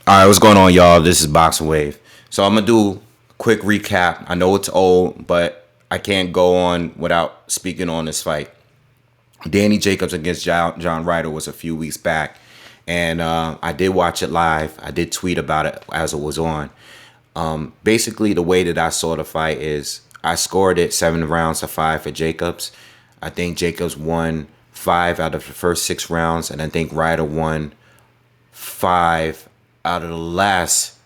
All right, what's going on, y'all? This is BoxingWave. So I'm gonna do a quick recap. I know it's old, but I can't go on without speaking on this fight. Danny Jacobs against John Ryder was a few weeks back, and I did watch it live. I did tweet about it as it was on. Basically, the way that I saw the fight is I scored it 7 rounds to 5 for Jacobs. I think Jacobs won 5 out of the first 6 rounds, and I think Ryder won 5 out of the last,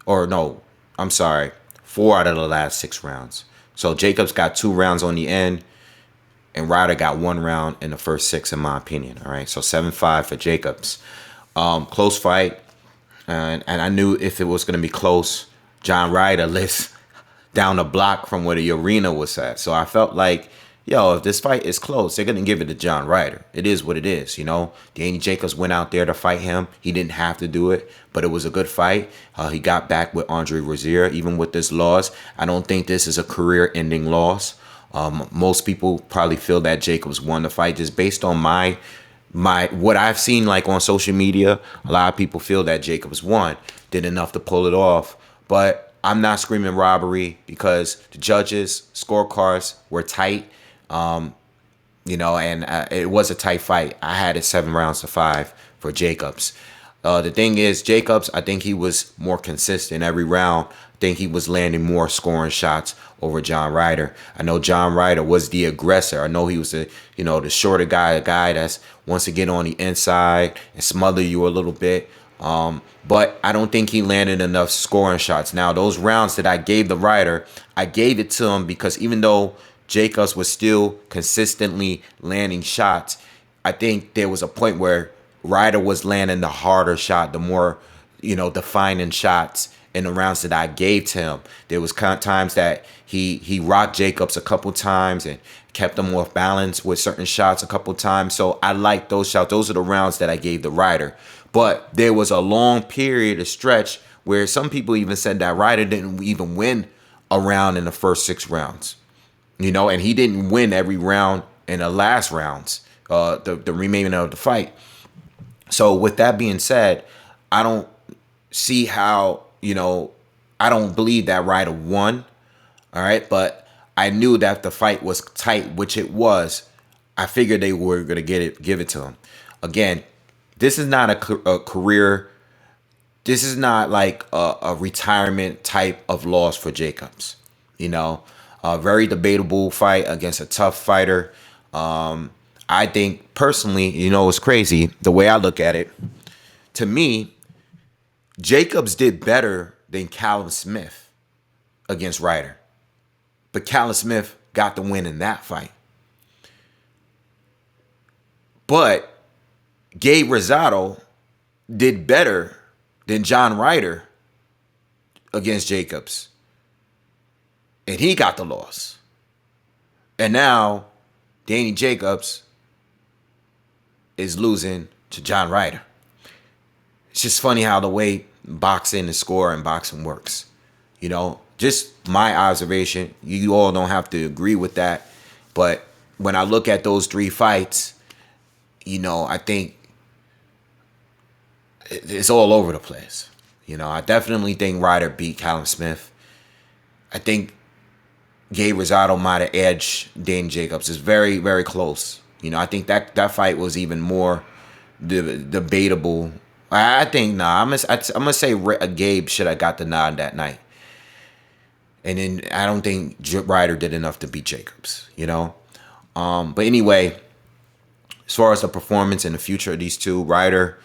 or no, I'm sorry, 4 out of the last 6 rounds. So Jacobs got 2 rounds on the end, and Ryder got 1 round in the first 6, in my opinion. All right, so 7-5 for Jacobs. Close fight, and I knew if it was going to be close, John Ryder lives down the block from where the arena was at. So I felt like, yo, if this fight is close, they're going to give it to John Ryder. It is what it is, you know. Danny Jacobs went out there to fight him. He didn't have to do it, but it was a good fight. He got back with Andre Rozier. Even with this loss, I don't think this is a career-ending loss. Most people probably feel that Jacobs won the fight just based on my what I've seen like on social media. A lot of people feel that Jacobs won, did enough to pull it off. But I'm not screaming robbery because the judges' scorecards were tight. And it was a tight fight. I had it 7 rounds to 5 for Jacobs. The thing is, Jacobs, I think he was more consistent every round. I think he was landing more scoring shots over John Ryder. I know John Ryder was the aggressor. I know he was the shorter guy, a guy that's wants to get on the inside and smother you a little bit. But I don't think he landed enough scoring shots. Now, those rounds that I gave the Ryder, I gave it to him because even though Jacobs was still consistently landing shots, I think there was a point where Ryder was landing the harder shot, the more, defining shots in the rounds that I gave to him. There was times that he rocked Jacobs a couple times and kept him off balance with certain shots a couple times. So I like those shots. Those are the rounds that I gave the Ryder. But there was a long period, a stretch, where some people even said that Ryder didn't even win a round in the first 6 rounds. And he didn't win every round in the last rounds, the remaining of the fight. So with that being said, I don't see how, I don't believe that Ryder won. All right. But I knew that the fight was tight, which it was. I figured they were going to give it to him. Again, this is not a career. This is not like a retirement type of loss for Jacobs. A very debatable fight against a tough fighter. I think personally, it's crazy the way I look at it. To me, Jacobs did better than Callum Smith against Ryder. But Callum Smith got the win in that fight. But Gabe Rosado did better than John Ryder against Jacobs. And he got the loss. And now Danny Jacobs is losing to John Ryder. It's just funny how the way boxing and score and boxing works. Just my observation. You all don't have to agree with that. But when I look at those 3 fights, I think it's all over the place. I definitely think Ryder beat Callum Smith. I think Gabe Rosado might have edged Danny Jacobs. It's very, very close. I think that fight was even more debatable. I think, I'm gonna say Gabe should have got the nod that night. And then I don't think Ryder did enough to beat Jacobs, But anyway, as far as the performance in the future of these two, Ryder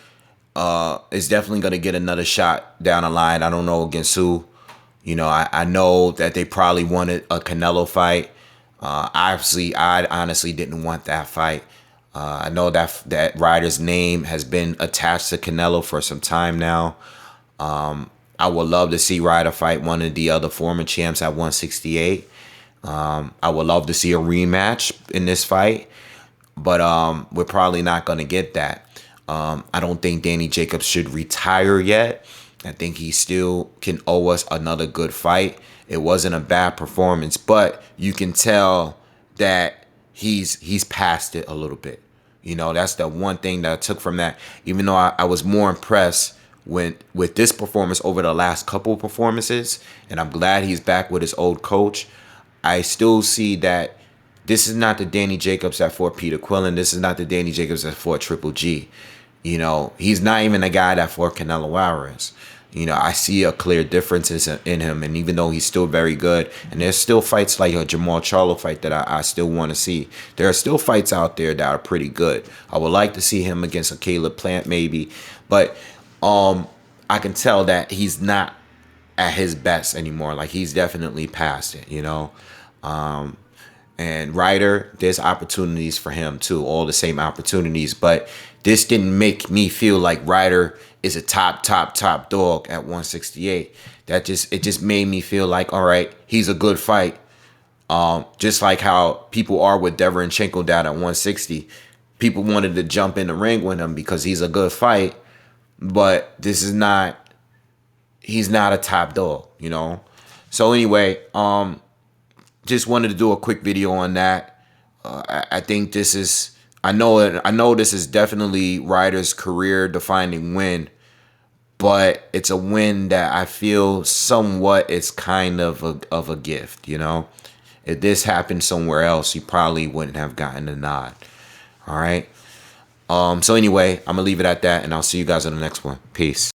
is definitely going to get another shot down the line. I don't know against who. I know that they probably wanted a Canelo fight. Obviously, I honestly didn't want that fight. I know that Ryder's name has been attached to Canelo for some time now. I would love to see Ryder fight one of the other former champs at 168. I would love to see a rematch in this fight, but we're probably not going to get that. I don't think Danny Jacobs should retire yet. I think he still can owe us another good fight. It wasn't a bad performance, but you can tell that he's past it a little bit. That's the one thing that I took from that. Even though I was more impressed with this performance over the last couple of performances, and I'm glad he's back with his old coach. I still see that this is not the Danny Jacobs that fought Peter Quillen. This is not the Danny Jacobs that fought Triple G. You know, he's not even the guy that fought Canelo Alvarez. You know, I see a clear difference in him, and even though he's still very good, and there's still fights like a Jamal Charlo fight that I still want to see. There are still fights out there that are pretty good. I would like to see him against a Caleb Plant maybe, but I can tell that he's not at his best anymore. Like, he's definitely past it, you know. And Ryder, there's opportunities for him too, all the same opportunities. But this didn't make me feel like Ryder is a top dog at 168. It just made me feel like, all right, he's a good fight. Just like how people are with Deverenchenko down at 160. People wanted to jump in the ring with him because he's a good fight. But he's not a top dog, you know. So anyway, just wanted to do a quick video on that. I think this is, I know this is definitely Ryder's career-defining win, but it's a win that I feel somewhat is kind of a gift, you know. If this happened somewhere else, he probably wouldn't have gotten the nod. All right. So anyway, I'm gonna leave it at that, and I'll see you guys on the next one. Peace.